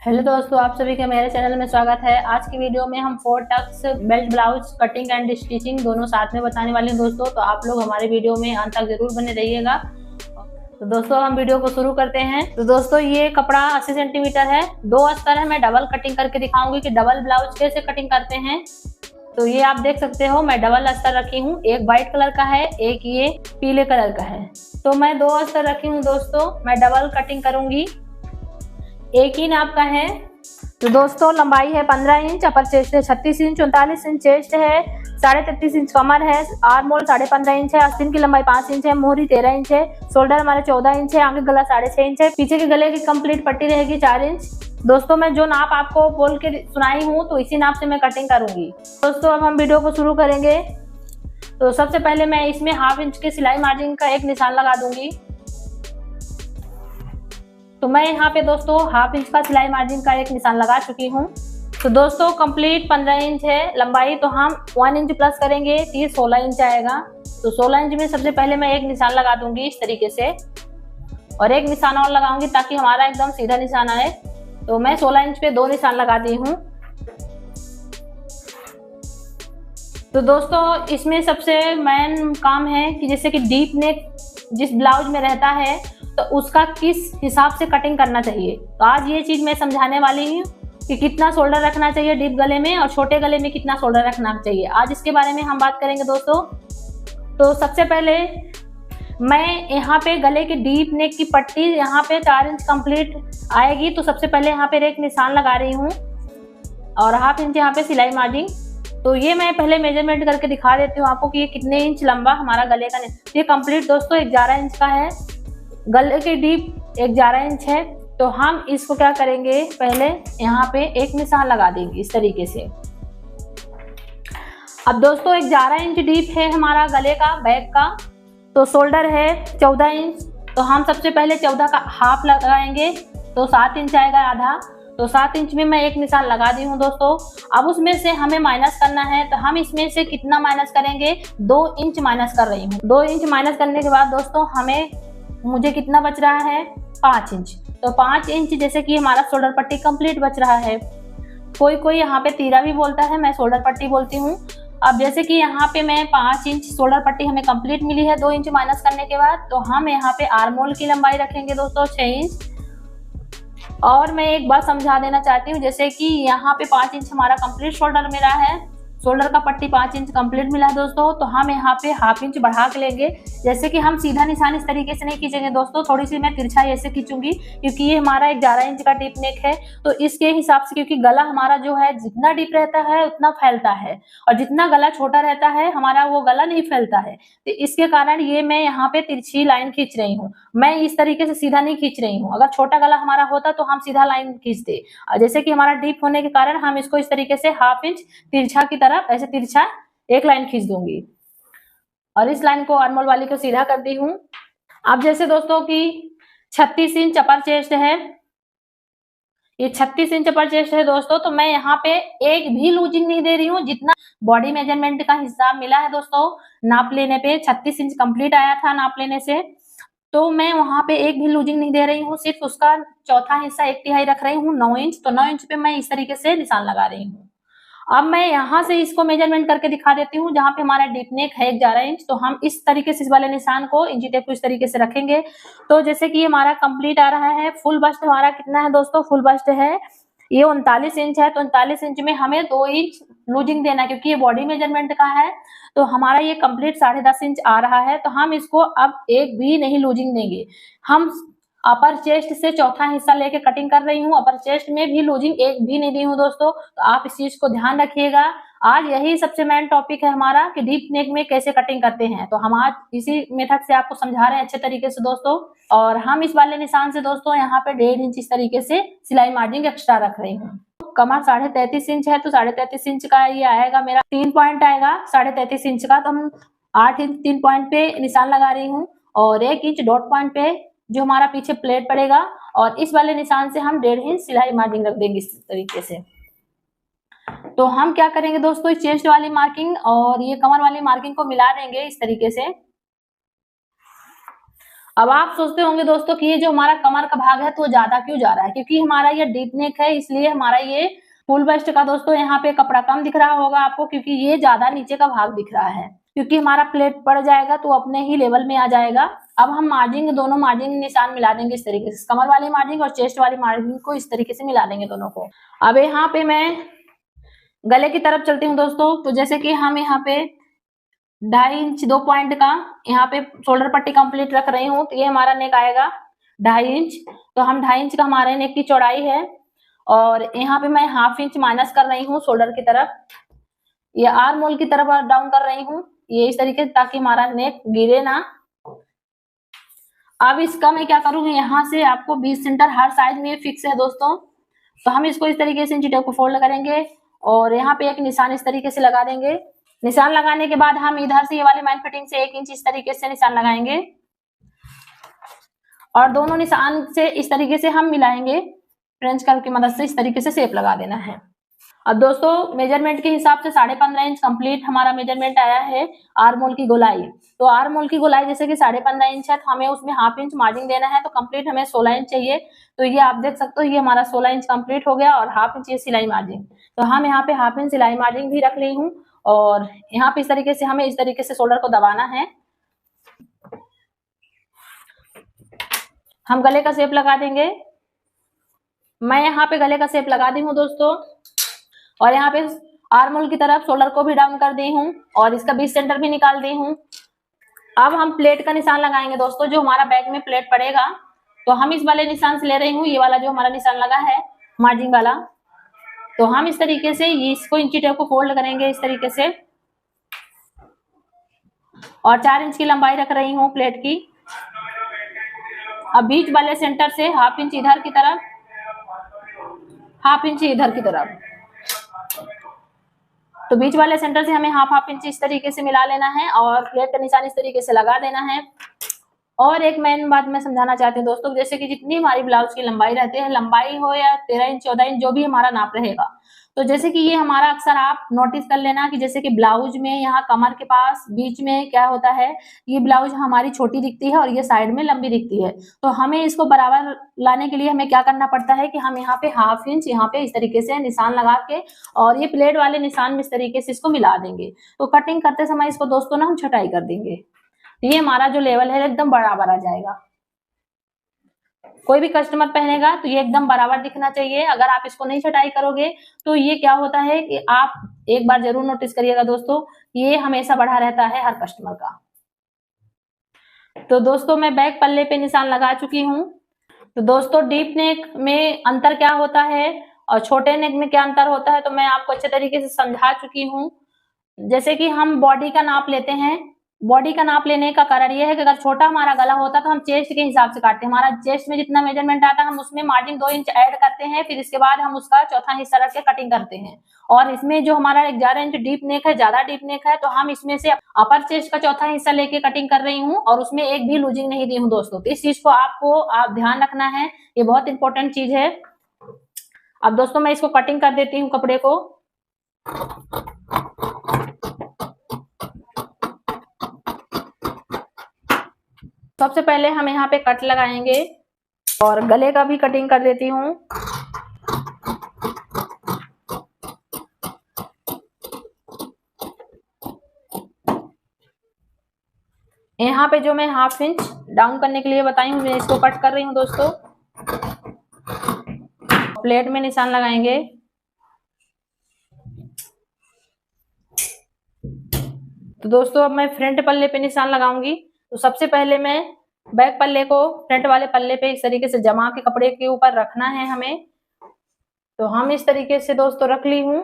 Hello दोस्तों, आप सभी का मेरे चैनल में स्वागत है। आज की वीडियो में हम 4 tucks belt blouse cutting and stitching दोनों साथ में बताने वाले हैं दोस्तों। तो आप लोग हमारे वीडियो में अंत तक जरूर बने रहिएगा। तो दोस्तों हम वीडियो को शुरू करते हैं। तो दोस्तों ये कपड़ा 80 सेंटीमीटर है, 2 अस्तर है। मैं डबल कटिंग करके दिखाऊंगी कि डबल ब्लाउज कैसे कटिंग करते हैं। तो ये आप देख सकते हो, मैं डबल अस्तर रखी हूँ। एक व्हाइट कलर का है, एक ये पीले कलर का है। तो मैं 2 अस्तर रखी हूँ दोस्तों। मैं डबल कटिंग करूंगी। एक ही नाप का है। तो दोस्तों लंबाई है 15 इंच, अपर चेस्ट है 36 इंच, 39 इंच चेस्ट है, 33.5 इंच कमर है, आर्म मोल 15.5 इंच है, आस्तीन की लंबाई 5 इंच है, मोहरी 13 इंच है, शोल्डर हमारे 14 इंच है, आगे गला 6.5 इंच है, पीछे के गले की कंप्लीट पट्टी रहेगी 4 इंच। दोस्तों मैं जो नाप आपको बोल के सुनाई हूँ तो इसी नाप से मैं कटिंग करूंगी। दोस्तों अब हम वीडियो को शुरू करेंगे। तो सबसे पहले मैं इसमें हाफ इंच के सिलाई मार्जिन का एक निशान लगा दूंगी। तो मैं यहाँ पे दोस्तों हाफ इंच का सिलाई मार्जिन का एक निशान लगा चुकी हूँ। तो दोस्तों कंप्लीट 15 इंच है लंबाई, तो हम 1 इंच प्लस करेंगे, 16 इंच आएगा। तो 16 इंच में सबसे पहले मैं एक निशान लगा दूंगी इस तरीके से, और एक निशान और लगाऊंगी ताकि हमारा एकदम सीधा निशान आए। तो मैं 16 इंच पे 2 निशान लगा दी हूँ। तो दोस्तों इसमें सबसे मेन काम है कि जैसे कि डीप नेक जिस ब्लाउज में रहता है तो उसका किस हिसाब से कटिंग करना चाहिए। तो आज ये चीज मैं समझाने वाली हूँ कि कितना शोल्डर रखना चाहिए डीप गले में और छोटे गले में कितना शोल्डर रखना चाहिए। आज इसके बारे में हम बात करेंगे दोस्तों। तो सबसे पहले मैं यहाँ पे गले के डीप नेक की पट्टी यहाँ पे 4 इंच कंप्लीट आएगी। तो सबसे पहले यहाँ पे एक निशान लगा रही हूँ और हाफ इंच यहाँ पे सिलाई मार्जिन। तो ये मैं पहले मेजरमेंट करके दिखा देती हूँ आपको कि ये कितने इंच लंबा हमारा गले का। ये कंप्लीट दोस्तों 11 इंच का है। गले की डीप 11 इंच है। तो हम इसको क्या करेंगे, पहले यहाँ पे एक निशान लगा देंगे इस तरीके से। अब दोस्तों 11 इंच डीप है हमारा गले का बैक का। तो शोल्डर है 14 इंच। तो हम सबसे पहले 14 का हाफ लगाएंगे, तो 7 इंच आएगा आधा। तो 7 इंच में मैं एक निशान लगा दी हूँ दोस्तों। अब उसमें से हमें माइनस करना है, तो हम इसमें से कितना माइनस करेंगे, 2 इंच माइनस कर रही हूँ। 2 इंच माइनस करने के बाद दोस्तों मुझे कितना बच रहा है, 5 इंच। तो 5 इंच जैसे कि हमारा शोल्डर पट्टी कंप्लीट बच रहा है। कोई यहाँ पे तीरा भी बोलता है, मैं शोल्डर पट्टी बोलती हूँ। अब जैसे कि यहाँ पे मैं 5 इंच शोल्डर पट्टी हमें कंप्लीट मिली है 2 इंच माइनस करने के बाद। तो हम यहाँ पे आर्म होल की लंबाई रखेंगे दोस्तों 6 इंच। और मैं एक बात समझा देना चाहती हूँ, जैसे कि यहाँ पे 5 इंच हमारा कंप्लीट शोल्डर मिला है, शोल्डर का पट्टी 5 इंच कंप्लीट मिला है दोस्तों। तो हम यहाँ पे हाफ इंच बढ़ा के लेंगे। जैसे कि हम सीधा निशान इस तरीके से नहीं खींचेंगे दोस्तों, थोड़ी सी मैं तिरछा ऐसे खींचूंगी क्योंकि ये हमारा 11 इंच का डीप नेक है। तो इसके हिसाब से, क्योंकि गला हमारा जो है जितना डीप रहता है उतना फैलता है, और जितना गला छोटा रहता है हमारा वो गला नहीं फैलता है। तो इसके कारण ये मैं यहाँ पे तिरछी लाइन खींच रही हूँ। मैं इस तरीके से सीधा नहीं खींच रही हूँ। अगर छोटा गला हमारा होता तो हम सीधा लाइन खींचते। जैसे कि हमारा डीप होने के कारण हम इसको इस तरीके से हाफ इंच तिरछा की तरफ ऐसे तिरछा एक लाइन खींच दूंगी, और इस लाइन को आर्मोल वाली को सीधा कर दी हूँ। अब जैसे दोस्तों की 36 इंच अपर चेस्ट है, ये 36 इंच अपर चेस्ट है दोस्तों। तो मैं यहाँ पे एक भी लूजिंग नहीं दे रही हूँ। जितना बॉडी मेजरमेंट का हिसाब मिला है दोस्तों, नाप लेने पे 36 इंच कंप्लीट आया था नाप लेने से, तो मैं वहां पे एक भी लूजिंग नहीं दे रही हूँ। सिर्फ उसका चौथा हिस्सा 1/3 रख रही हूँ 9 इंच। तो 9 इंच पे मैं इस तरीके से निशान लगा रही हूँ। अब मैं यहाँ से इसको मेजरमेंट करके दिखा देती हूँ। जहाँ पे हमारा डीप नेक है 11 इंच, तो हम इस तरीके से इस वाले निशान को इंची टेप को इस तरीके से रखेंगे। तो जैसे कि हमारा कंप्लीट आ रहा है। फुल बस्ट हमारा कितना है दोस्तों, फुल बस्ट है ये 39 इंच है। तो 39 इंच में हमें 2 इंच लूजिंग देना है, क्योंकि ये बॉडी मेजरमेंट का है। तो हमारा ये कंप्लीट 10.5 इंच आ रहा है। तो हम इसको अब एक भी नहीं लूजिंग देंगे। हम अपर चेस्ट से चौथा हिस्सा लेके कटिंग कर रही हूँ। अपर चेस्ट में भी लूजिंग एक भी नहीं दी हूँ दोस्तों। तो आप इस चीज को ध्यान रखिएगा। आज यही सबसे मेन टॉपिक है हमारा कि डीप नेक में कैसे कटिंग करते हैं। तो हम आज इसी मेथड से आपको समझा रहे हैं अच्छे तरीके से दोस्तों। और हम इस वाले निशान से दोस्तों यहाँ पे 1.5 इंच इस तरीके से सिलाई मार्जिन एक्स्ट्रा रख रही हूँ। कमर 33.5 इंच है, तो 33.5 इंच का ये आएगा मेरा 3 पॉइंट आएगा 33.5 इंच का। तो हम 8 इंच 3 पॉइंट पे निशान लगा रही हूँ, और 1 इंच डॉट पॉइंट पे जो हमारा पीछे प्लेट पड़ेगा, और इस वाले निशान से हम 1.5 इंच सिलाई मार्जिन रख देंगे इस तरीके से। तो हम क्या करेंगे दोस्तों, इस चेस्ट वाली मार्किंग और ये कमर वाली मार्किंग को मिला देंगे इस तरीके से। अब आप सोचते होंगे दोस्तों कि ये जो हमारा कमर का भाग है तो ज्यादा क्यों जा रहा है, क्योंकि हमारा ये डीप नेक है, इसलिए हमारा ये फुल बेस्ट का दोस्तों यहाँ पे कपड़ा कम दिख रहा होगा आपको, क्योंकि ये ज्यादा नीचे का भाग दिख रहा है, क्योंकि हमारा प्लेट पड़ जाएगा तो अपने ही लेवल में आ जाएगा। अब हम मार्जिंग, दोनों मार्जिंग निशान मिला देंगे इस तरीके से, कमर वाली मार्जिंग और चेस्ट वाली मार्जिंग को इस तरीके से मिला देंगे दोनों को। अब यहाँ पे मैं गले की तरफ चलती हूँ दोस्तों। तो जैसे कि हम यहाँ पे 2.5 इंच 2 पॉइंट का यहाँ पे शोल्डर पट्टी कंप्लीट रख रही हूँ, तो ये हमारा नेक आएगा 2.5 इंच। तो हम 2.5 इंच का हमारे नेक की चौड़ाई है, और यहाँ पे मैं 1/2 इंच माइनस कर रही हूँ शोल्डर की तरफ, ये आर्म होल की तरफ डाउन कर रही हूँ, ये इस तरीके से, ताकि हमारा नेक गिरे ना। अब इसका मैं क्या करूंगी, यहाँ से आपको 20 सेंटर हर साइड में फिक्स है दोस्तों। तो हम इसको इस तरीके से इंची टेप को फोल्ड करेंगे और यहाँ पे एक निशान इस तरीके से लगा देंगे। निशान लगाने के बाद हम इधर से ये वाली माइन फिटिंग से 1 इंच इस तरीके से निशान लगाएंगे और दोनों निशान से इस तरीके से हम मिलाएंगे। फ्रेंच कर्व की मदद से इस तरीके से शेप लगा देना है। अब दोस्तों मेजरमेंट के हिसाब से 15.5 इंच कंप्लीट हमारा मेजरमेंट आया है आर्म होल की गोलाई। तो आर्म होल की गोलाई जैसे कि 15.5 इंच है, तो हमें उसमें 1/2 इंच मार्जिन देना है, तो कंप्लीट हमें 16 इंच चाहिए। तो ये आप देख सकते हो, ये हमारा 16 इंच कंप्लीट हो गया और 1/2 इंच ये सिलाई मार्जिन। तो हम यहाँ पे 1/2 इंच सिलाई मार्जिन भी रख ली हूँ, और यहाँ पे इस तरीके से हमें इस तरीके से शोल्डर को दबाना है। हम गले का शेप लगा देंगे। मैं यहाँ पे गले का शेप लगा दी हूँ दोस्तों, और यहाँ पे आर्म होल की तरफ शोल्डर को भी डाउन कर दी हूँ और इसका 20 सेंटर भी निकाल दी हूँ। अब हम प्लेट का निशान लगाएंगे दोस्तों, जो हमारा बैक में प्लेट पड़ेगा। तो हम इस वाले निशान से ले रही हूँ, ये वाला जो हमारा निशान लगा है मार्जिन वाला। तो हम इस तरीके से इसको इंची टेप को फोल्ड करेंगे इस तरीके से, और 4 इंच की लंबाई रख रही हूँ प्लेट की। अब बीच वाले सेंटर से 1/2 इंच इधर की तरफ, 1/2 इंच इधर की तरफ। तो बीच वाले सेंटर से हमें 1/2 इंच इस तरीके से मिला लेना है और प्लेट का निशान इस तरीके से लगा देना है। और एक मेन बात मैं समझाना चाहती हूँ दोस्तों, जैसे कि जितनी हमारी ब्लाउज की लंबाई रहती है, लंबाई हो या 13 इंच 14 इंच जो भी हमारा नाप रहेगा, तो जैसे कि ये हमारा अक्सर आप नोटिस कर लेना कि जैसे कि ब्लाउज में यहाँ कमर के पास बीच में क्या होता है, ये ब्लाउज हमारी छोटी दिखती है और ये साइड में लंबी दिखती है। तो हमें इसको बराबर लाने के लिए हमें क्या करना पड़ता है कि हम यहाँ पे 1/2 इंच यहाँ पे इस तरीके से निशान लगा के और ये प्लेट वाले निशान में इस तरीके से इसको मिला देंगे। तो कटिंग करते समय इसको दोस्तों ना हम छटाई कर देंगे, ये हमारा जो लेवल है एकदम बराबर आ जाएगा। कोई भी कस्टमर पहनेगा तो ये एकदम बराबर दिखना चाहिए। अगर आप इसको नहीं छटाई करोगे तो ये क्या होता है कि आप एक बार जरूर नोटिस करिएगा दोस्तों, ये हमेशा बढ़ा रहता है हर कस्टमर का। तो दोस्तों मैं बैक पल्ले पे निशान लगा चुकी हूँ। तो दोस्तों डीप नेक में अंतर क्या होता है और छोटे नेक में क्या अंतर होता है, तो मैं आपको अच्छे तरीके से समझा चुकी हूँ। जैसे कि हम बॉडी का नाप लेते हैं, बॉडी का नाप लेने का कारण यह है कि अगर छोटा हमारा गला होता तो हम चेस्ट के हिसाब से काटते हैं। हमारा चेस्ट में जितना मेजरमेंट आता है हम उसमें मार्जिन 2 इंच ऐड करते हैं, फिर इसके बाद हम उसका चौथा हिस्सा रख के कटिंग करते हैं। और इसमें जो हमारा 11 इंच डीप नेक है, ज्यादा डीप नेक है, तो हम इसमें से अपर चेस्ट का चौथा हिस्सा लेके कटिंग कर रही हूँ और उसमें एक भी लूजिंग नहीं दी हूँ दोस्तों। तो इस चीज को आप ध्यान रखना है, ये बहुत इंपॉर्टेंट चीज है। अब दोस्तों मैं इसको कटिंग कर देती हूँ कपड़े को। सबसे पहले हम यहाँ पे कट लगाएंगे और गले का भी कटिंग कर देती हूँ। यहाँ पे जो मैं 1/2 इंच डाउन करने के लिए बताई हूँ, मैं इसको कट कर रही हूँ दोस्तों। प्लेट में निशान लगाएंगे। तो दोस्तों अब मैं फ्रंट पल्ले पे निशान लगाऊंगी। तो सबसे पहले मैं बैक पल्ले को फ्रंट वाले पल्ले पे इस तरीके से जमा के कपड़े के ऊपर रखना है हमें। तो हम इस तरीके से दोस्तों रख ली हूँ।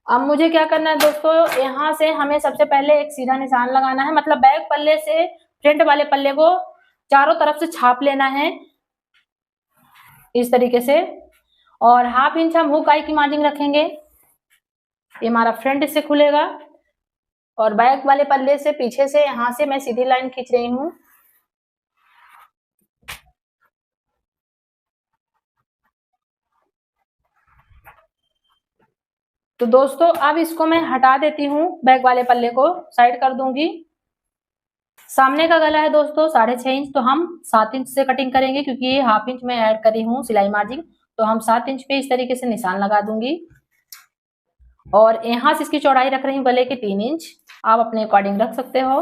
अब मुझे क्या करना है दोस्तों, यहाँ से हमें सबसे पहले एक सीधा निशान लगाना है, मतलब बैक पल्ले से फ्रंट वाले पल्ले को चारों तरफ से छाप लेना है इस तरीके से। और 1/2 इंच हम हुक आई की मार्जिन रखेंगे, ये हमारा फ्रंट से खुलेगा और बैक वाले पल्ले से पीछे से यहाँ से मैं सीधी लाइन खींच रही हूँ। तो दोस्तों अब इसको मैं हटा देती हूँ, बैक वाले पल्ले को साइड कर दूंगी। सामने का गला है दोस्तों 6.5 इंच, तो हम 7 इंच से कटिंग करेंगे क्योंकि ये हाफ इंच में ऐड करी हूँ सिलाई मार्जिन, तो हम 7 इंच पे इस तरीके से निशान लगा दूंगी। और यहाँ से इसकी चौड़ाई रख रही हूँ गले की 3 इंच, आप अपने अकॉर्डिंग रख सकते हो।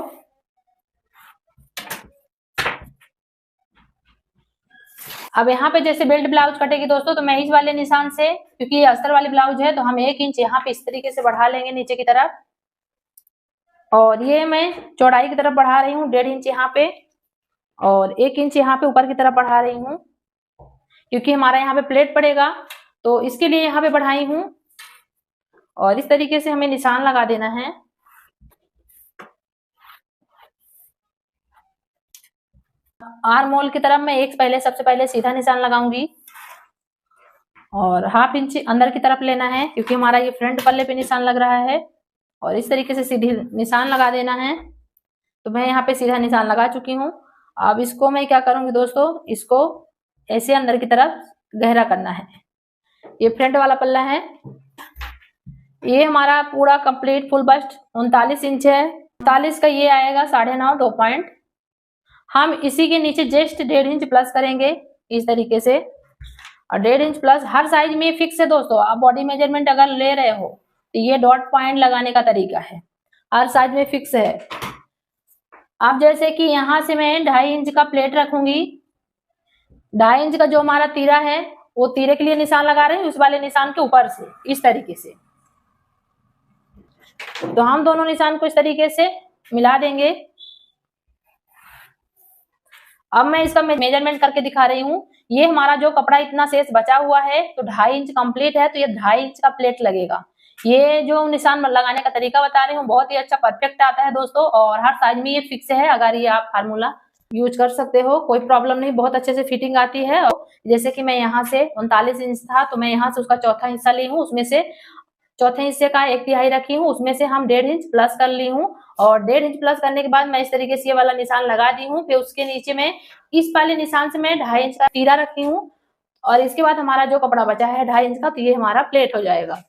अब यहाँ पे जैसे बेल्ट ब्लाउज कटेगी दोस्तों, तो मैं इस वाले निशान से, क्योंकि ये अस्तर वाली ब्लाउज है, तो हम 1 इंच यहाँ पे इस तरीके से बढ़ा लेंगे नीचे की तरफ, और ये मैं चौड़ाई की तरफ बढ़ा रही हूँ 1.5 इंच यहाँ पे, और 1 इंच यहाँ पे ऊपर की तरफ बढ़ा रही हूँ, क्योंकि हमारा यहाँ पे प्लेट पड़ेगा, तो इसके लिए यहाँ पे बढ़ाई हूँ। और इस तरीके से हमें निशान लगा देना है। आर्म होल की तरफ मैं सबसे पहले सीधा निशान लगाऊंगी, और हाफ इंच अंदर की तरफ लेना है क्योंकि हमारा ये फ्रंट पल्ले पे निशान लग रहा है, और इस तरीके से सीधे निशान लगा देना है। तो मैं यहाँ पे सीधा निशान लगा चुकी हूँ। अब इसको मैं क्या करूंगी दोस्तों, इसको ऐसे अंदर की तरफ गहरा करना है। ये फ्रंट वाला पल्ला है, ये हमारा पूरा कंप्लीट फुल बस्ट 39 इंच है। 39 का ये आएगा 9.5 2 पॉइंट। हम इसी के नीचे जस्ट 1.5 इंच प्लस करेंगे इस तरीके से, और 1.5 इंच प्लस हर साइज में फिक्स है दोस्तों। आप बॉडी मेजरमेंट अगर ले रहे हो तो ये डॉट पॉइंट लगाने का तरीका है, हर साइज में फिक्स है। अब जैसे कि यहाँ से मैं 2.5 इंच का प्लेट रखूंगी, 2.5 इंच का जो हमारा तीरा है वो तीरे के लिए निशान लगा रहे हैं उस वाले निशान के ऊपर से इस तरीके से। तो हम दोनों निशान को इस तरीके से मिला देंगे। अब मैं इसका मेजरमेंट करके दिखा रही हूँ। ये हमारा जो कपड़ा इतना शेष बचा हुआ है तो 2.5 इंच कंप्लीट है, तो ये 2.5 इंच का प्लेट लगेगा। ये जो निशान लगाने का तरीका बता रही हूँ बहुत ही अच्छा परफेक्ट आता है दोस्तों, और हर साइज में ये फिक्स है। अगर ये आप फार्मूला यूज कर सकते हो, कोई प्रॉब्लम नहीं, बहुत अच्छे से फिटिंग आती है। और जैसे कि मैं यहाँ से 39 इंच था, तो मैं यहाँ से उसका चौथा हिस्सा ली हूँ, उसमें से चौथे हिस्से का 1/3 रखी हूँ, उसमें से हम 1.5 इंच प्लस कर ली हूँ। और 1.5 इंच प्लस करने के बाद मैं इस तरीके से ये वाला निशान लगा दी हूँ। फिर उसके नीचे में इस वाले निशान से मैं 2.5 इंच का तीरा रखी हूँ, और इसके बाद हमारा जो कपड़ा बचा है 2.5 इंच का, तो ये हमारा प्लेट हो जाएगा।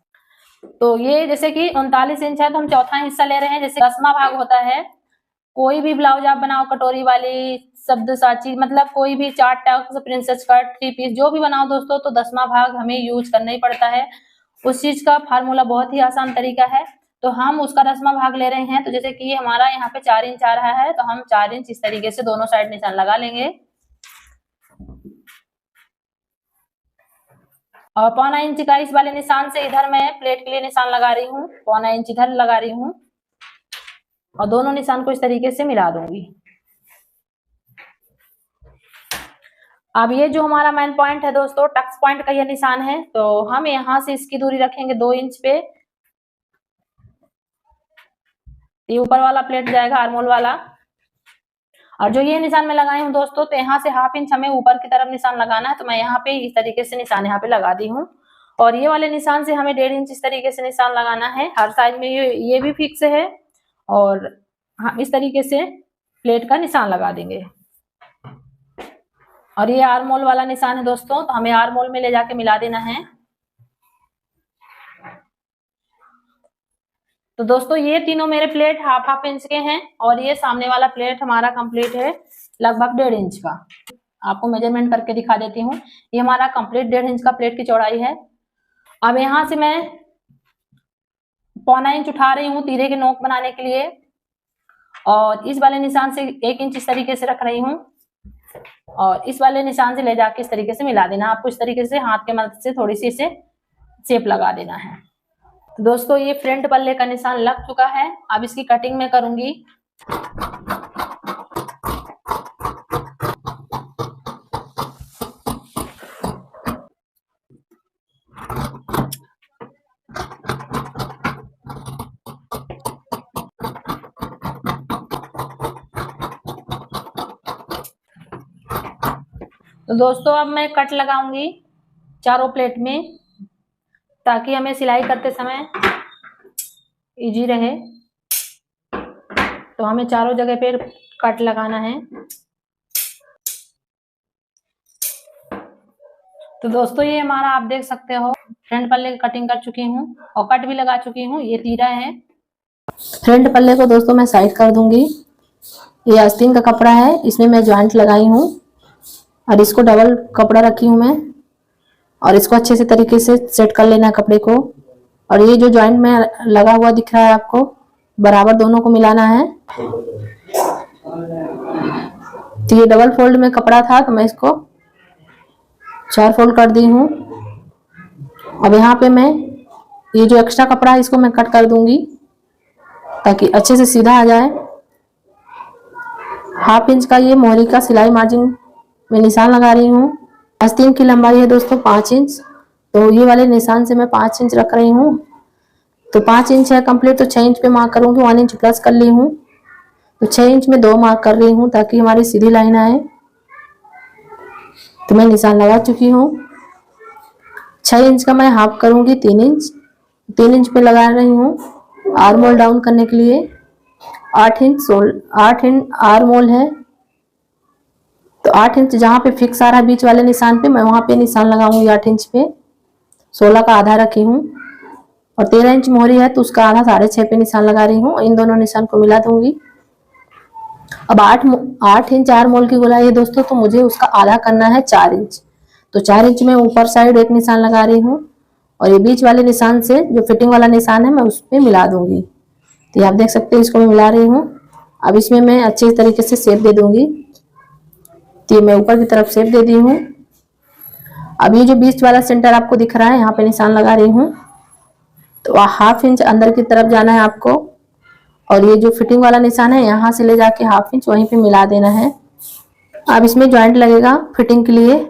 तो ये जैसे कि 39 इंच है, तो हम चौथा हिस्सा ले रहे हैं। जैसे 10वां भाग होता है, कोई भी ब्लाउज आप बनाओ, कटोरी वाली, सब्दसाची, मतलब कोई भी chart tucks, princess cut, 3 piece जो भी बनाओ दोस्तों, तो 10वां भाग हमें यूज करना ही पड़ता है। उस चीज का फार्मूला बहुत ही आसान तरीका है, तो हम उसका 10वां भाग ले रहे हैं। तो जैसे कि ये हमारा यहाँ पे 4 इंच आ रहा है, तो हम 4 इंच इस तरीके से दोनों साइड निशान लगा लेंगे। और 1.25 इंच का इस वाले निशान से इधर मैं प्लेट के लिए निशान लगा रही हूँ, 1.25 इंच इधर लगा रही हूँ, और दोनों निशान को इस तरीके से मिला दूंगी। अब ये जो हमारा मेन पॉइंट है दोस्तों, टक्स पॉइंट का ये निशान है, तो हम यहाँ से इसकी दूरी रखेंगे 2 इंच पे। ये ऊपर वाला प्लेट जाएगा आर्मोल वाला, और जो ये निशान मैं लगाई हूँ दोस्तों, तो यहाँ से 1/2 इंच हमें ऊपर की तरफ निशान लगाना है, तो मैं यहाँ पे इस तरीके से निशान यहाँ पे लगा दी हूँ। और ये वाले निशान से हमें 1.5 इंच इस तरीके से निशान लगाना है, हर साइज में ये भी फिक्स है। और हम इस तरीके से प्लेट का निशान लगा देंगे। और ये आर्मोल वाला निशान है दोस्तों, तो हमें आर्मोल में ले जाके मिला देना है। तो दोस्तों ये तीनों मेरे प्लेट 1/2 इंच के हैं, और ये सामने वाला प्लेट हमारा कंप्लीट है लगभग 1.5 इंच का। आपको मेजरमेंट करके दिखा देती हूँ। ये हमारा कंप्लीट 1.5 इंच का प्लेट की चौड़ाई है। अब यहाँ से मैं 1.25 इंच उठा रही हूँ तीरे के नोक बनाने के लिए, और इस वाले निशान से 1 इंच इस तरीके से रख रही हूँ, और इस वाले निशान से ले जाके इस तरीके से मिला देना। आपको इस तरीके से हाथ के मदद से थोड़ी सी इसे शेप लगा देना है। तो दोस्तों ये फ्रंट पल्ले का निशान लग चुका है। अब इसकी कटिंग में करूंगी। तो दोस्तों अब मैं कट लगाऊंगी चारों प्लेट में, ताकि हमें सिलाई करते समय इजी रहे। तो हमें चारों जगह पे कट लगाना है। तो दोस्तों ये हमारा आप देख सकते हो फ्रंट पल्ले की कटिंग कर चुकी हूँ और कट भी लगा चुकी हूँ। ये तीरा है। फ्रंट पल्ले को दोस्तों मैं साइड कर दूंगी। ये आस्तीन का कपड़ा है, इसमें मैं ज्वाइंट लगाई हूँ और इसको डबल कपड़ा रखी हूँ मैं, और इसको अच्छे से तरीके से सेट कर लेना है कपड़े को। और ये जो ज्वाइंट में लगा हुआ दिख रहा है आपको, बराबर दोनों को मिलाना है। तो ये डबल फोल्ड में कपड़ा था तो मैं इसको 4 फोल्ड कर दी हूँ। अब यहाँ पे मैं ये जो एक्स्ट्रा कपड़ा है इसको मैं कट कर दूंगी ताकि अच्छे से सीधा आ जाए। 1/2 इंच का ये मोहरी का सिलाई मार्जिन में निशान लगा रही हूँ। आस्तीन की लंबाई है दोस्तों 5 इंच, तो ये वाले निशान से मैं 5 इंच रख रही हूँ। तो 5 इंच है कंप्लीट, तो 6 इंच पे मार्क करूंगी, 1 इंच प्लस कर ली हूँ। तो 6 इंच में 2 मार्क कर रही हूँ ताकि हमारी सीधी लाइन आए। तो मैं निशान लगा चुकी हूँ। 6 इंच का मैं हाफ करूंगी 3 इंच, 3 इंच पे लगा रही हूँ आर्म होल डाउन करने के लिए। 8 इंच आर्म होल है, तो 8 इंच जहाँ पे फिक्स आ रहा है बीच वाले निशान पे, मैं वहां पे निशान लगाऊंगी 8 इंच पे। 16 का आधा रखी हूँ, और 13 इंच मोहरी है तो उसका आधा 6.5 पे निशान लगा रही हूँ। इन दोनों निशान को मिला दूंगी। अब 8 इंच आर्म होल की गोलाई है दोस्तों, तो मुझे उसका आधा करना है 4 इंच। तो 4 इंच में ऊपर साइड एक निशान लगा रही हूँ, और ये बीच वाले निशान से जो फिटिंग वाला निशान है मैं उस पर मिला दूंगी। तो आप देख सकते हैं इसको मैं मिला रही हूँ। अब इसमें मैं अच्छे तरीके से शेप दे दूंगी। तो ये मैं ऊपर की तरफ शेप दे दी हूँ। अब ये जो बीच वाला सेंटर आपको दिख रहा है, यहाँ पे निशान लगा रही हूँ। तो 1/2 इंच अंदर की तरफ जाना है आपको, और ये जो फिटिंग वाला निशान है यहाँ से ले जाके 1/2 इंच वहीं पे मिला देना है। अब इसमें ज्वाइंट लगेगा फिटिंग के लिए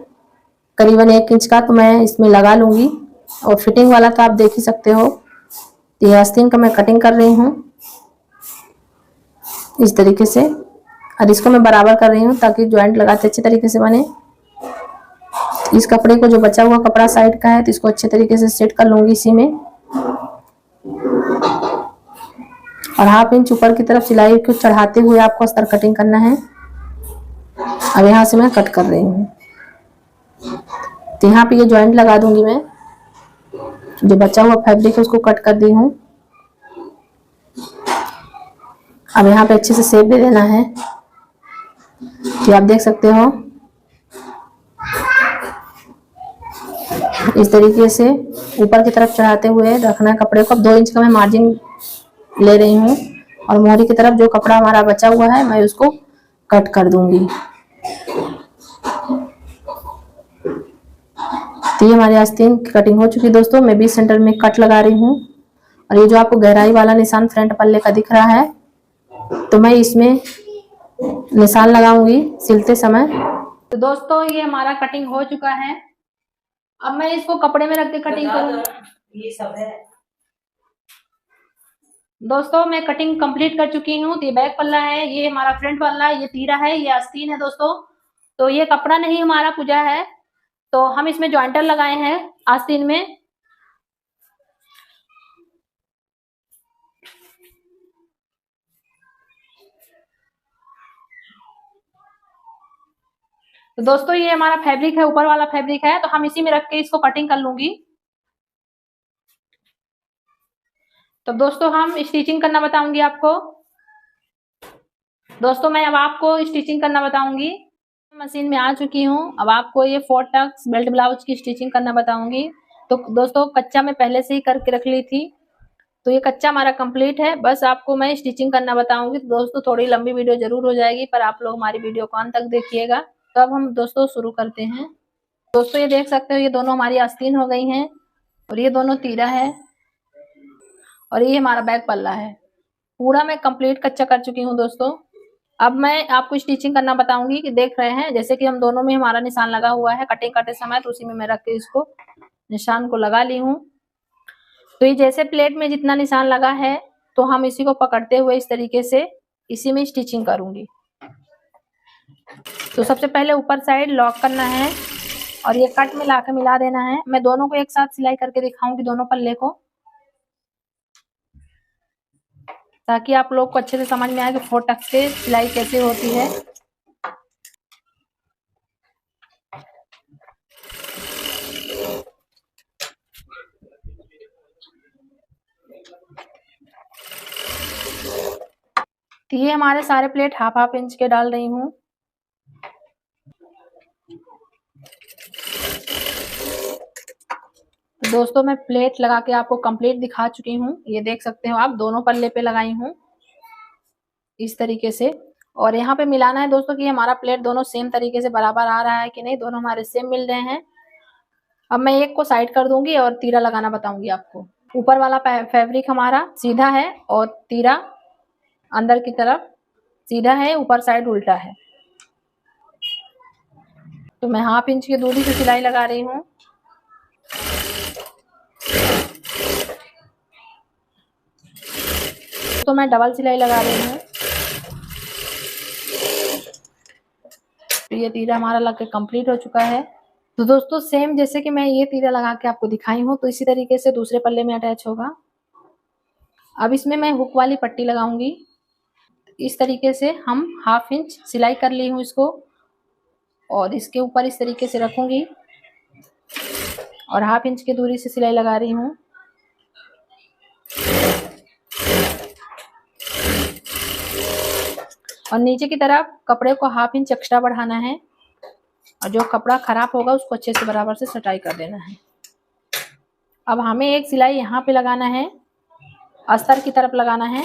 करीबन 1 इंच का, तो मैं इसमें लगा लूंगी। और फिटिंग वाला तो आप देख ही सकते हो। तो ये आस्तीन का मैं कटिंग कर रही हूँ इस तरीके से, और इसको मैं बराबर कर रही हूँ ताकि ज्वाइंट लगाते अच्छे तरीके से बने। इस कपड़े को जो बचा हुआ कपड़ा साइड का है तो इसको अच्छे तरीके से सेट कर लूंगी इसी में। और 1/2 इंच ऊपर की तरफ सिलाई को चढ़ाते हुए आपको अस्तर कटिंग करना है। अब यहाँ से मैं कट कर रही हूँ। तो यहाँ पे ये ज्वाइंट लगा दूंगी मैं, जो बचा हुआ फैब्रिक है उसको कट कर दी हूँ। अब यहाँ पे अच्छे से शेप दे देना है। तो आप देख सकते हो इस तरीके से ऊपर की तरफ चढ़ाते हुए रखना है कपड़े को। अब 2 इंच का मैं मार्जिन ले रही हूँ, और मोहरी की तरफ जो कपड़ा हमारा बचा हुआ है मैं उसको कट कर दूंगी। तो ये हमारी आस्तीन की कटिंग हो चुकी है दोस्तों। मैं 20 सेंटर में कट लगा रही हूँ, और ये जो आपको गहराई वाला निशान फ्रंट पल्ले का दिख रहा है, तो मैं इसमें निशान लगाऊंगी सिलते समय। तो दोस्तों ये हमारा कटिंग हो चुका है। अब मैं इसको कपड़े में रख के कटिंग करूंगी। ये सब है दोस्तों, मैं कटिंग कंप्लीट कर चुकी हूँ। तो ये बैक पल्ला है, ये हमारा फ्रंट पल्ला है, ये तीरा है, ये आस्तीन है दोस्तों। तो ये कपड़ा नहीं हमारा पूजा है, तो हम इसमें ज्वाइंटर लगाए हैं आस्तीन में। तो दोस्तों ये हमारा फैब्रिक है, ऊपर वाला फैब्रिक है, तो हम इसी में रख के इसको कटिंग कर लूंगी। तो दोस्तों हम स्टिचिंग करना बताऊंगी आपको। दोस्तों मैं अब आपको स्टिचिंग करना बताऊंगी। मशीन में आ चुकी हूँ। अब आपको ये 4 टक्स बेल्ट ब्लाउज की स्टिचिंग करना बताऊंगी। तो दोस्तों कच्चा मैं पहले से ही करके रख ली थी, तो ये कच्चा हमारा कंप्लीट है। बस आपको मैं स्टिचिंग करना बताऊंगी। तो दोस्तों थोड़ी लंबी वीडियो जरूर हो जाएगी, पर आप लोग हमारी वीडियो को अंत तक देखिएगा। तो अब हम दोस्तों शुरू करते हैं। दोस्तों ये देख सकते हो ये दोनों हमारी आस्तीन हो गई हैं, और ये दोनों तीरा है, और ये हमारा बैक पल्ला है। पूरा मैं कंप्लीट कच्चा कर चुकी हूँ दोस्तों। अब मैं आपको स्टिचिंग करना बताऊंगी कि देख रहे हैं जैसे कि हम दोनों में हमारा निशान लगा हुआ है कटिंग करते समय, तो उसी में मैं रख के इसको निशान को लगा ली हूँ। तो ये जैसे प्लेट में जितना निशान लगा है, तो हम इसी को पकड़ते हुए इस तरीके से इसी में स्टिचिंग करूंगी। तो सबसे पहले ऊपर साइड लॉक करना है, और ये कट में लाकर मिला देना है। मैं दोनों को एक साथ सिलाई करके दिखाऊंगी, दोनों पल्ले को, ताकि आप लोग को अच्छे से समझ में आए कि 4 टक्स से सिलाई कैसे होती है। तो ये हमारे सारे प्लेट हाफ हाफ इंच के डाल रही हूँ। दोस्तों मैं प्लेट लगा के आपको कंप्लीट दिखा चुकी हूँ। ये देख सकते हो आप, दोनों पल्ले पे लगाई हूँ इस तरीके से। और यहाँ पे मिलाना है दोस्तों कि हमारा प्लेट दोनों सेम तरीके से बराबर आ रहा है कि नहीं, दोनों हमारे सेम मिल रहे हैं। अब मैं एक को साइड कर दूंगी और तीरा लगाना बताऊंगी आपको। ऊपर वाला फैब्रिक हमारा सीधा है और तीरा अंदर की तरफ सीधा है, ऊपर साइड उल्टा है। तो मैं हाफ इंच की दूरी से सिलाई लगा रही हूँ। तो मैं डबल सिलाई लगा रही हूँ। तो ये तीरा हमारा लग के कंप्लीट हो चुका है। तो दोस्तों सेम जैसे कि मैं ये तीरा लगा के आपको दिखाई हूँ, तो इसी तरीके से दूसरे पल्ले में अटैच होगा। अब इसमें मैं हुक वाली पट्टी लगाऊंगी। इस तरीके से हम हाफ इंच सिलाई कर ली हूँ इसको, और इसके ऊपर इस तरीके से रखूंगी और हाफ इंच की दूरी से सिलाई लगा रही हूँ। और नीचे की तरफ कपड़े को हाफ इंच एक्स्ट्रा बढ़ाना है, और जो कपड़ा खराब होगा उसको अच्छे से बराबर से सटाई कर देना है। अब हमें एक सिलाई यहाँ पे लगाना है, अस्तर की तरफ लगाना है।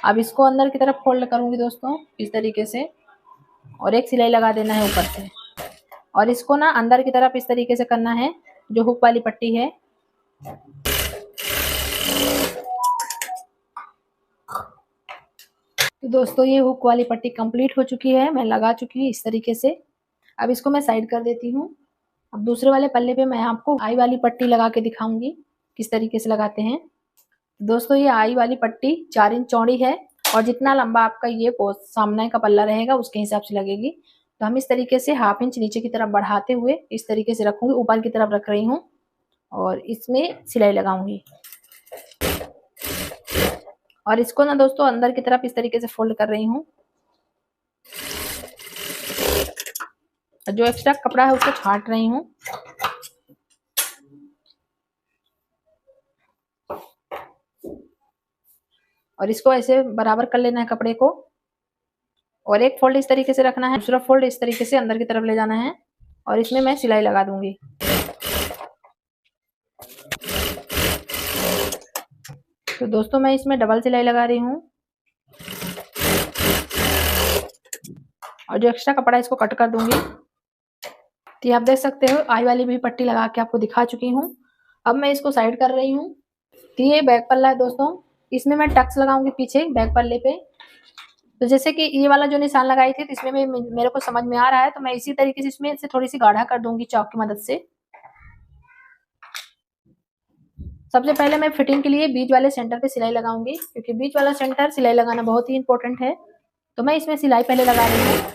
अब इसको अंदर की तरफ फोल्ड करूंगी दोस्तों इस तरीके से, और एक सिलाई लगा देना है ऊपर से। और इसको ना अंदर की तरफ इस तरीके से करना है, जो हुक वाली पट्टी है। तो दोस्तों ये हुक वाली पट्टी कंप्लीट हो चुकी है, मैं लगा चुकी हूँ इस तरीके से। अब इसको मैं साइड कर देती हूँ। अब दूसरे वाले पल्ले पे मैं आपको आई वाली पट्टी लगा के दिखाऊंगी किस तरीके से लगाते हैं। दोस्तों ये आई वाली पट्टी 4 इंच चौड़ी है, और जितना लंबा आपका ये सामने का पल्ला रहेगा उसके हिसाब से लगेगी। तो हम इस तरीके से हाफ इंच नीचे की तरफ बढ़ाते हुए इस तरीके से रखूंगी, ऊपर की तरफ रख रही हूँ, और इसमें सिलाई लगाऊंगी। और इसको ना दोस्तों अंदर की तरफ इस तरीके से फोल्ड कर रही हूँ। जो एक्स्ट्रा कपड़ा है उसको छांट रही हूँ। और इसको ऐसे बराबर कर लेना है कपड़े को, और एक फोल्ड इस तरीके से रखना है, दूसरा फोल्ड इस तरीके से अंदर की तरफ ले जाना है, और इसमें मैं सिलाई लगा दूंगी। तो दोस्तों मैं इसमें डबल सिलाई लगा रही हूँ, और जो एक्स्ट्रा कपड़ा है इसको कट कर दूंगी। तो ये आप देख सकते हो आई वाली भी पट्टी लगा के आपको दिखा चुकी हूँ। अब मैं इसको साइड कर रही हूँ। तो ये बैक पल्ला है दोस्तों, इसमें मैं टक्स लगाऊंगी पीछे बैक पल्ले पे। तो जैसे कि ये वाला जो निशान लगाई थी, तो इसमें मेरे को समझ में आ रहा है, तो मैं इसी तरीके से इसमें से थोड़ी सी गाढ़ा कर दूंगी चौक की मदद से। सबसे पहले मैं फिटिंग के लिए बीच वाले सेंटर पे सिलाई लगाऊंगी, क्योंकि बीच वाला सेंटर सिलाई लगाना बहुत ही इंपॉर्टेंट है। तो मैं इसमें सिलाई पहले लगा रही हूँ।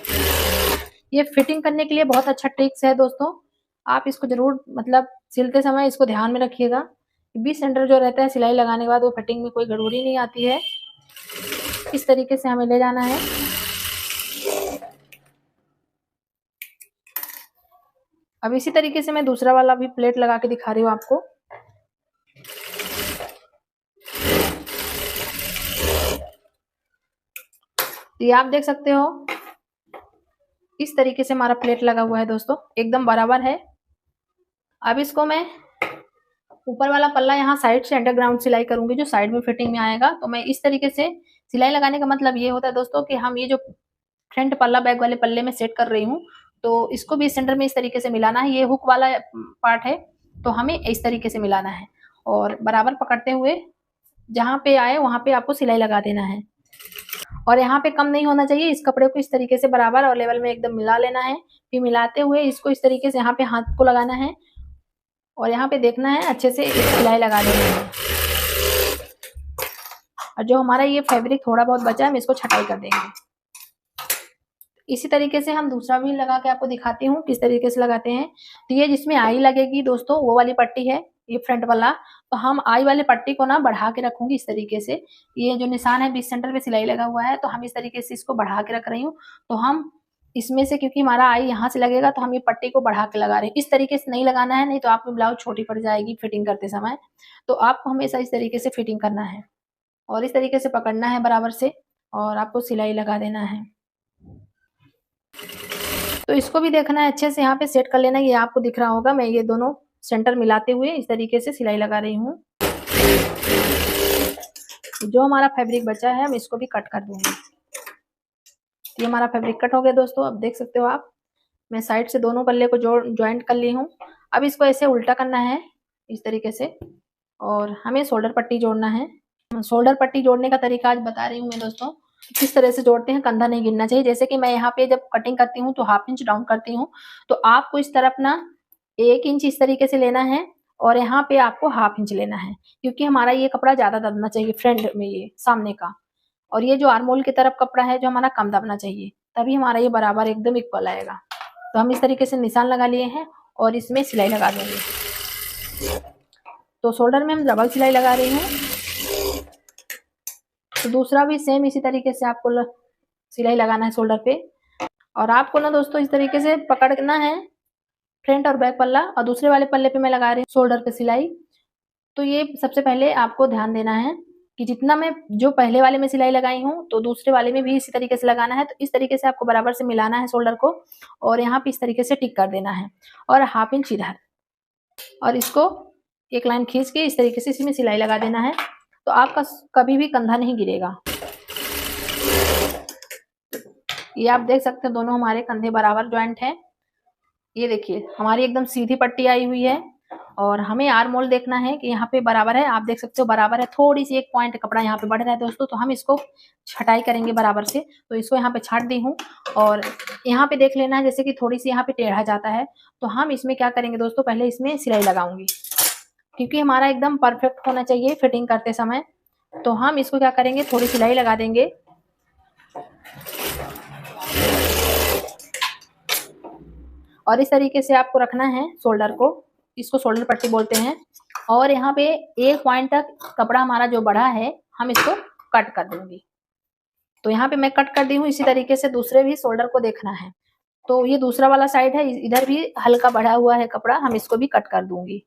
ये फिटिंग करने के लिए बहुत अच्छा ट्रिक्स है दोस्तों, आप इसको जरूर मतलब सिलते समय इसको ध्यान में रखिएगा। बीच सेंटर जो रहता है सिलाई लगाने के बाद वो फिटिंग में कोई गड़बड़ी नहीं आती है। इस तरीके से हमें ले जाना है। अब इसी तरीके से मैं दूसरा वाला भी प्लेट लगा के दिखा रही हूँ आपको। ये आप देख सकते हो इस तरीके से हमारा प्लेट लगा हुआ है दोस्तों, एकदम बराबर है। अब इसको मैं ऊपर वाला पल्ला यहाँ साइड से अंडरग्राउंड सिलाई करूंगी, जो साइड में फिटिंग में आएगा। तो मैं इस तरीके से सिलाई लगाने का मतलब ये होता है दोस्तों कि हम ये जो फ्रंट पल्ला बैक वाले पल्ले में सेट कर रही हूँ, तो इसको भी सेंटर में इस तरीके से मिलाना है। ये हुक वाला पार्ट है, तो हमें इस तरीके से मिलाना है, और बराबर पकड़ते हुए जहाँ पे आए वहां पे आपको सिलाई लगा देना है। और यहाँ पे कम नहीं होना चाहिए, इस कपड़े को इस तरीके से बराबर और लेवल में एकदम मिला लेना है। फिर मिलाते हुए इसको इस तरीके से यहाँ पे हाथ को लगाना है, और यहाँ पे देखना है अच्छे से सिलाई लगा देनी है। और जो हमारा ये फैब्रिक थोड़ा बहुत बचा है, हम इसको छटाई कर देंगे। इसी तरीके से हम दूसरा भी लगा के आपको दिखाती हूँ किस तरीके से लगाते हैं। तो ये जिसमें आई लगेगी दोस्तों, वो वाली पट्टी है ये फ्रंट वाला। तो हम आई वाले पट्टी को ना बढ़ा के रखूंगी इस तरीके से। ये जो निशान है बीच सेंटर पे सिलाई लगा हुआ है, तो हम इस तरीके से इसको बढ़ा के रख रही हूँ। तो हम इसमें से क्योंकि हमारा आई यहाँ से लगेगा तो हम ये पट्टी को बढ़ा के लगा रहे हैं। इस तरीके से नहीं लगाना है, नहीं तो आपकी ब्लाउज छोटी पड़ जाएगी फिटिंग करते समय। तो आपको हमेशा इस तरीके से फिटिंग करना है और इस तरीके से पकड़ना है बराबर से और आपको सिलाई लगा देना है। तो इसको भी देखना है अच्छे से, यहाँ पे सेट कर लेना है। ये आपको दिख रहा होगा, मैं ये दोनों सेंटर मिलाते हुए इस तरीके से सिलाई लगा रही हूँ। जो हमारा फैब्रिक बचा है हम इसको भी कट कर दूंगी। ये हमारा फैब्रिक कट हो गया दोस्तों, अब देख सकते हो आप। मैं साइड से दोनों पल्ले को ज्वाइंट कर ली हूँ। अब इसको ऐसे उल्टा करना है इस तरीके से और हमें शोल्डर पट्टी जोड़ना है। शोल्डर पट्टी जोड़ने का तरीका आज बता रही हूँ मैं दोस्तों। किस तरह से जोड़ते हैं, कंधा नहीं गिरना चाहिए। जैसे कि मैं यहाँ पे जब कटिंग करती हूँ तो 1/2 इंच डाउन करती हूँ, तो आपको इस तरफ ना 1 इंच इस तरीके से लेना है और यहाँ पे आपको 1/2 इंच लेना है, क्योंकि हमारा ये कपड़ा ज्यादा दबना चाहिए फ्रंट में, ये सामने का। और ये जो आर्मोल की तरफ कपड़ा है जो हमारा कम दबना चाहिए, तभी हमारा ये बराबर एकदम इक्वल आएगा। तो हम इस तरीके से निशान लगा लिए हैं और इसमें सिलाई लगा देंगे। तो शोल्डर में हम डबल सिलाई लगा रही हूँ, तो दूसरा भी सेम इसी तरीके से आपको सिलाई लगाना है शोल्डर पे। और आपको ना दोस्तों इस तरीके से पकड़ना है फ्रंट और बैक पल्ला, और दूसरे वाले पल्ले पे मैं लगा रही हूँ शोल्डर पे सिलाई। तो ये सबसे पहले आपको ध्यान देना है कि जितना मैं जो पहले वाले में सिलाई लगाई हूँ तो दूसरे वाले में भी इसी तरीके से लगाना है। तो इस तरीके से आपको बराबर से मिलाना है शोल्डर को और यहाँ पे इस तरीके से टिक कर देना है और 1/2 इंच इधर, और इसको एक लाइन खींच के इस तरीके से इसमें सिलाई लगा देना है। तो आपका कभी भी कंधा नहीं गिरेगा। ये आप देख सकते हैं दोनों हमारे कंधे बराबर ज्वाइंट हैं। ये देखिए हमारी एकदम सीधी पट्टी आई हुई है और हमें आर्म होल देखना है कि यहाँ पे बराबर है। आप देख सकते हो बराबर है, थोड़ी सी एक पॉइंट कपड़ा यहाँ पे बढ़ रहा है दोस्तों, तो हम इसको छटाई करेंगे बराबर से। तो इसको यहाँ पे छाट दी हूँ और यहाँ पे देख लेना है जैसे कि थोड़ी सी यहाँ पे टेढ़ा जाता है, तो हम इसमें क्या करेंगे दोस्तों, पहले इसमें सिलाई लगाऊंगी क्योंकि हमारा एकदम परफेक्ट होना चाहिए फिटिंग करते समय। तो हम इसको क्या करेंगे, थोड़ी सिलाई लगा देंगे और इस तरीके से आपको रखना है शोल्डर को। इसको शोल्डर पट्टी बोलते हैं। और यहाँ पे एक पॉइंट तक कपड़ा हमारा जो बढ़ा है हम इसको कट कर दूंगी। तो यहाँ पे मैं कट कर दी हूँ। इसी तरीके से दूसरे भी शोल्डर को देखना है। तो ये दूसरा वाला साइड है, इधर भी हल्का बढ़ा हुआ है कपड़ा, हम इसको भी कट कर दूंगी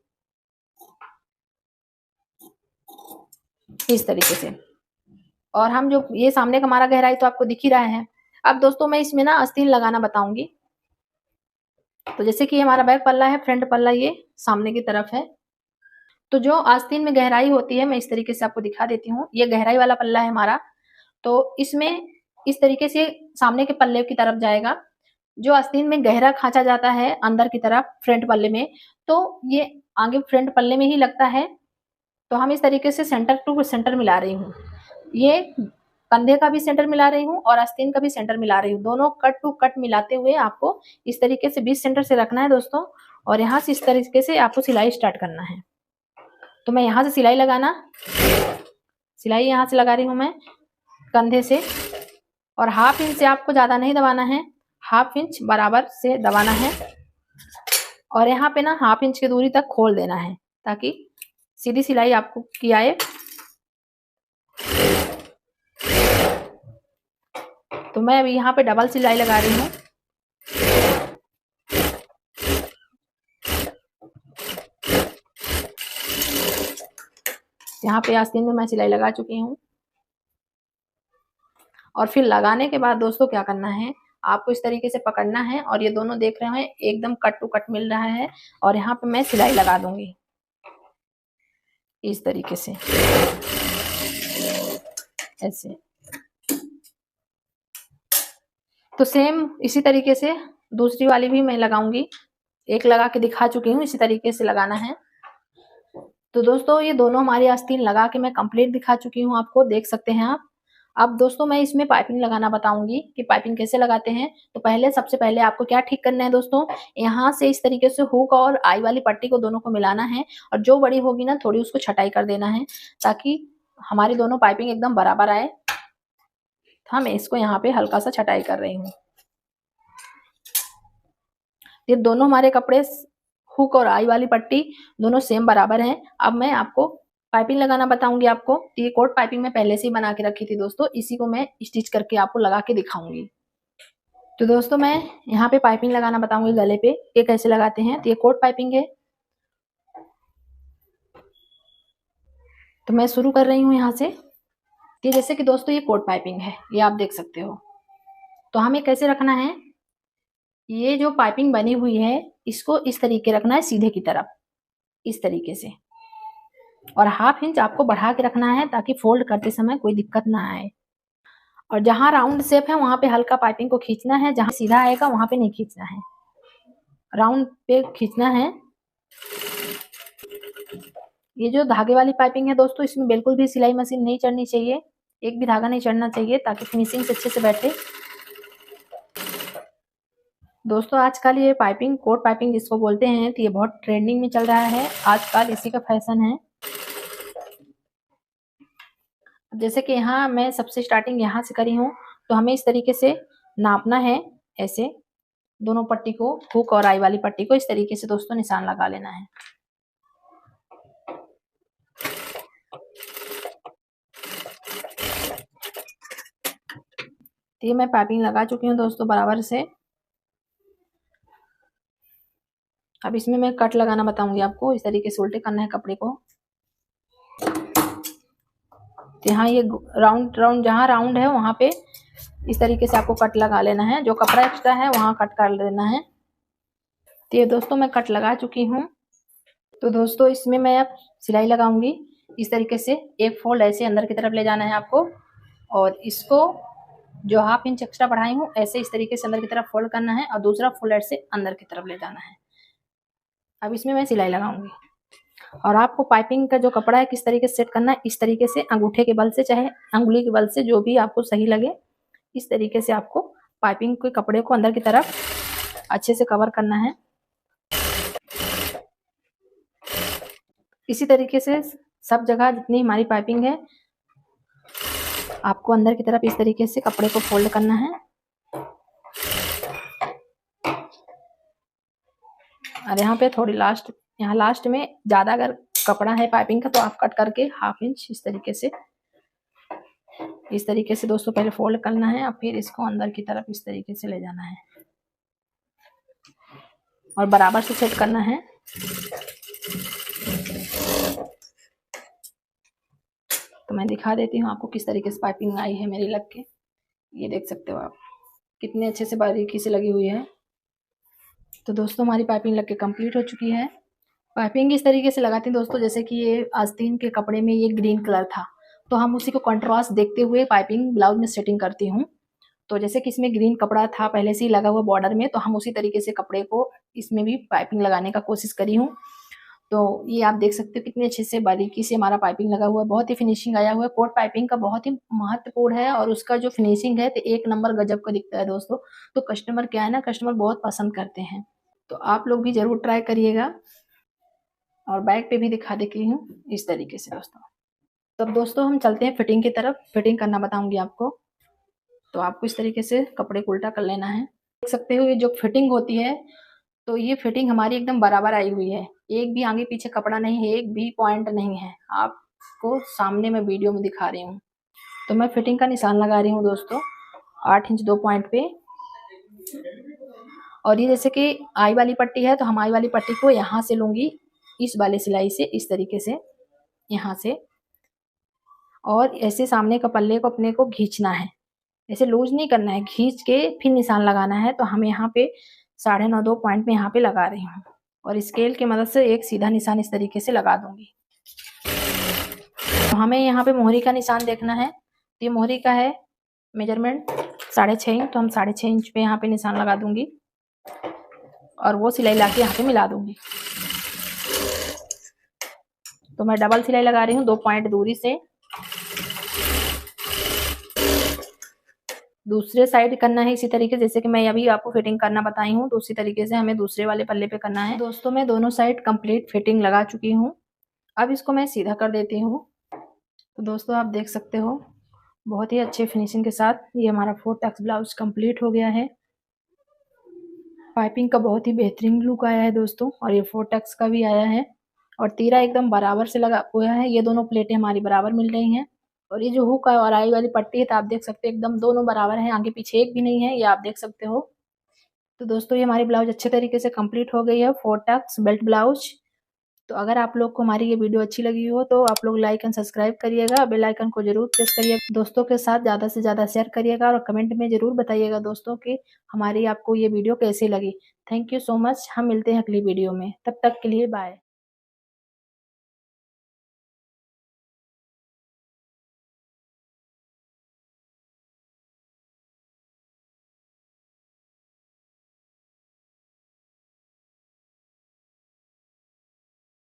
इस तरीके से। और हम जो ये सामने का हमारा गहराई तो आपको दिख ही रहा है। अब दोस्तों मैं इसमें ना आस्तीन लगाना बताऊंगी। तो जैसे कि हमारा बैक पल्ला है, फ्रंट पल्ला ये सामने की तरफ है। तो जो आस्तीन में गहराई होती है मैं इस तरीके से आपको दिखा देती हूँ। ये गहराई वाला पल्ला है हमारा, तो इसमें इस तरीके से सामने के पल्ले की तरफ जाएगा। जो आस्तीन में गहरा खांचा जाता है अंदर की तरफ फ्रंट पल्ले में, तो ये आगे फ्रंट पल्ले में ही लगता है। तो हम इस तरीके से सेंटर टू सेंटर मिला रही हूँ। ये कंधे का भी सेंटर मिला रही हूँ और आस्तीन का भी सेंटर मिला रही हूँ। दोनों कट टू कट मिलाते हुए आपको इस तरीके से 20 सेंटर से रखना है दोस्तों। और यहाँ से इस तरीके से आपको सिलाई स्टार्ट करना है। तो मैं यहाँ से सिलाई यहाँ से लगा रही हूँ मैं कंधे से, और 1/2 इंच से आपको ज्यादा नहीं दबाना है, 1/2 इंच बराबर से दबाना है। और यहाँ पे ना 1/2 इंच की दूरी तक खोल देना है ताकि सीधी सिलाई आपको की आए। तो मैं अभी यहाँ पे डबल सिलाई लगा रही हूँ। यहाँ पे आस्तीन में मैं सिलाई लगा चुकी हूँ। और फिर लगाने के बाद दोस्तों क्या करना है, आपको इस तरीके से पकड़ना है और ये दोनों देख रहे हैं एकदम कट टू कट मिल रहा है। और यहाँ पे मैं सिलाई लगा दूंगी इस तरीके से, ऐसे। तो सेम इसी तरीके से दूसरी वाली भी मैं लगाऊंगी। एक लगा के दिखा चुकी हूँ, इसी तरीके से लगाना है। तो दोस्तों ये दोनों हमारी आस्तीन लगा के मैं कंप्लीट दिखा चुकी हूँ, आपको देख सकते हैं आप। अब दोस्तों मैं इसमें पाइपिंग लगाना बताऊंगी कि पाइपिंग कैसे लगाते हैं। तो सबसे पहले आपको क्या ठीक करना है दोस्तों, यहाँ से इस तरीके से हुक और आई वाली पट्टी को दोनों को मिलाना है और जो बड़ी होगी ना थोड़ी उसको छटाई कर देना है ताकि हमारी दोनों पाइपिंग एकदम बराबर आए। तो मैं इसको यहाँ पे हल्का सा छटाई कर रही हूँ। ये दोनों हमारे कपड़े हुक और आई वाली पट्टी दोनों सेम बराबर हैं। अब मैं आपको पाइपिंग लगाना बताऊंगी आपको। तो ये कोट पाइपिंग मैं पहले से ही बना के रखी थी दोस्तों, इसी को मैं स्टिच करके आपको लगा के दिखाऊंगी। तो दोस्तों मैं यहाँ पे पाइपिंग लगाना बताऊंगी गले पे, ये कैसे लगाते हैं। तो ये कोट पाइपिंग है, तो मैं शुरू कर रही हूँ यहाँ से। ये जैसे कि दोस्तों ये कोट पाइपिंग है, ये आप देख सकते हो। तो हमें कैसे रखना है, ये जो पाइपिंग बनी हुई है इसको इस तरीके रखना है, सीधे की तरफ इस तरीके से, और हाफ इंच आपको बढ़ा के रखना है ताकि फोल्ड करते समय कोई दिक्कत ना आए। और जहां राउंड शेप है वहां पे हल्का पाइपिंग को खींचना है, जहां सीधा आएगा वहां पे नहीं खींचना है, राउंड पे खींचना है। ये जो धागे वाली पाइपिंग है दोस्तों, इसमें बिल्कुल भी सिलाई मशीन नहीं चढ़नी चाहिए, एक भी धागा नहीं चढ़ना चाहिए, ताकि फिनिशिंग से अच्छे से बैठे। दोस्तों आजकल ये पाइपिंग कोट पाइपिंग जिसको बोलते हैं, तो ये बहुत ट्रेंडिंग में चल रहा है आजकल, इसी का फैशन है। जैसे कि यहाँ मैं सबसे स्टार्टिंग यहाँ से करी हूँ, तो हमें इस तरीके से नापना है, ऐसे दोनों पट्टी को, हुक और आई वाली पट्टी को इस तरीके से दोस्तों निशान लगा लेना है। तो ये मैं पाइपिंग लगा चुकी हूँ दोस्तों बराबर से। अब इसमें मैं कट लगाना बताऊंगी आपको, इस तरीके से उल्टे करना है कपड़े को। तो यहाँ ये राउंड जहाँ राउंड है वहां पे इस तरीके से आपको कट लगा लेना है, जो कपड़ा एक्स्ट्रा है वहां कट कर लेना है। तो ये दोस्तों मैं कट लगा चुकी हूँ। तो दोस्तों इसमें मैं अब सिलाई लगाऊंगी। इस तरीके से एक फोल्ड ऐसे अंदर की तरफ ले जाना है आपको, और इसको जो हाफ इंच एक्स्ट्रा बढ़ाई हूँ ऐसे इस तरीके से अंदर की तरफ फोल्ड करना है, और दूसरा फोल्ड ऐसे अंदर की तरफ ले जाना है। अब इसमें मैं सिलाई लगाऊंगी, और आपको पाइपिंग का जो कपड़ा है किस तरीके से सेट करना है, इस तरीके से अंगूठे के बल से चाहे अंगुली के बल से, जो भी आपको सही लगे, इस तरीके से आपको पाइपिंग के कपड़े को अंदर की तरफ अच्छे से कवर करना है। इसी तरीके से सब जगह जितनी हमारी पाइपिंग है आपको अंदर की तरफ इस तरीके से कपड़े को फोल्ड करना है। और यहाँ पे थोड़ी यहाँ लास्ट में ज्यादा अगर कपड़ा है पाइपिंग का तो आप कट करके हाफ इंच इस तरीके से दोस्तों पहले फोल्ड करना है, और फिर इसको अंदर की तरफ इस तरीके से ले जाना है और बराबर से सेट करना है। तो मैं दिखा देती हूँ आपको किस तरीके से पाइपिंग आई है मेरी लग के। ये देख सकते हो आप कितने अच्छे से बारीकी से लगी हुई है। तो दोस्तों हमारी पाइपिंग लग के कंप्लीट हो चुकी है। पाइपिंग इस तरीके से लगाती हैं दोस्तों, जैसे कि ये आस्तीन के कपड़े में ये ग्रीन कलर था, तो हम उसी को कंट्रास्ट देखते हुए पाइपिंग ब्लाउज में सेटिंग करती हूँ। तो जैसे कि इसमें ग्रीन कपड़ा था पहले से ही लगा हुआ बॉर्डर में, तो हम उसी तरीके से कपड़े को इसमें भी पाइपिंग लगाने का कोशिश करी हूँ। तो ये आप देख सकते हो कितने अच्छे से बारीकी से हमारा पाइपिंग लगा हुआ है, बहुत ही फिनिशिंग आया हुआ है। कोट पाइपिंग का बहुत ही महत्वपूर्ण है, और उसका जो फिनिशिंग है तो एक नंबर गजब का दिखता है दोस्तों। तो कस्टमर क्या है ना, कस्टमर बहुत पसंद करते हैं, तो आप लोग भी जरूर ट्राई करिएगा। और बैक पे भी दिखा देती हूँ इस तरीके से दोस्तों। तो दोस्तों हम चलते हैं फिटिंग की तरफ, फिटिंग करना बताऊंगी आपको। तो आपको इस तरीके से कपड़े को उल्टा कर लेना है। देख सकते हो ये जो फिटिंग होती है, तो ये फिटिंग हमारी एकदम बराबर आई हुई है, एक भी आगे पीछे कपड़ा नहीं है, एक भी पॉइंट नहीं है, आपको सामने मैं वीडियो में दिखा रही हूँ। तो मैं फिटिंग का निशान लगा रही हूँ दोस्तों 8 इंच 2 पॉइंट पे। और ये जैसे कि आई वाली पट्टी है, तो हम आई वाली पट्टी को यहाँ से लूंगी, इस वाले सिलाई से इस तरीके से यहाँ से, और ऐसे सामने का पल्ले को अपने को खींचना है, ऐसे लूज नहीं करना है, खींच के फिर निशान लगाना है। तो हम यहाँ पे 9.5 2 पॉइंट में यहाँ पे लगा रही हूँ, और स्केल की मदद से एक सीधा निशान इस तरीके से लगा दूंगी। तो हमें यहाँ पे मोहरी का निशान देखना है। तो ये मोहरी का है मेजरमेंट 6.5 इंच, तो हम 6.5 इंच पे यहाँ पे निशान लगा दूंगी, और वो सिलाई लाके यहाँ पे मिला दूंगी। तो मैं डबल सिलाई लगा रही हूँ 2 पॉइंट दूरी से। दूसरे साइड करना है इसी तरीके, जैसे कि मैं अभी आपको फिटिंग करना बताई हूँ, तो उसी तरीके से हमें दूसरे वाले पल्ले पे करना है। दोस्तों मैं दोनों साइड कंप्लीट फिटिंग लगा चुकी हूँ, अब इसको मैं सीधा कर देती हूँ। तो दोस्तों आप देख सकते हो बहुत ही अच्छे फिनिशिंग के साथ ये हमारा 4 टक्स ब्लाउज कंप्लीट हो गया है। पाइपिंग का बहुत ही बेहतरीन लुक आया है दोस्तों, और ये 4 टक्स का भी आया है, और तीरा एकदम बराबर से लगा हुआ है, ये दोनों प्लेटें हमारी बराबर मिल रही हैं। और ये जो हुक है और आई वाली पट्टी है तो आप देख सकते हैं एकदम दोनों बराबर हैं, आगे पीछे एक भी नहीं है, ये आप देख सकते हो। तो दोस्तों ये हमारी ब्लाउज अच्छे तरीके से कंप्लीट हो गई है, 4 टक्स बेल्ट ब्लाउज। तो अगर आप लोग को हमारी ये वीडियो अच्छी लगी हो तो आप लोग लाइक एंड सब्सक्राइब करिएगा, बेल आइकन को जरूर प्रेस करिएगा, दोस्तों के साथ ज़्यादा से ज़्यादा शेयर करिएगा और कमेंट में ज़रूर बताइएगा दोस्तों कि हमारी आपको ये वीडियो कैसी लगी। थैंक यू सो मच, हम मिलते हैं अगली वीडियो में, तब तक के लिए बाय।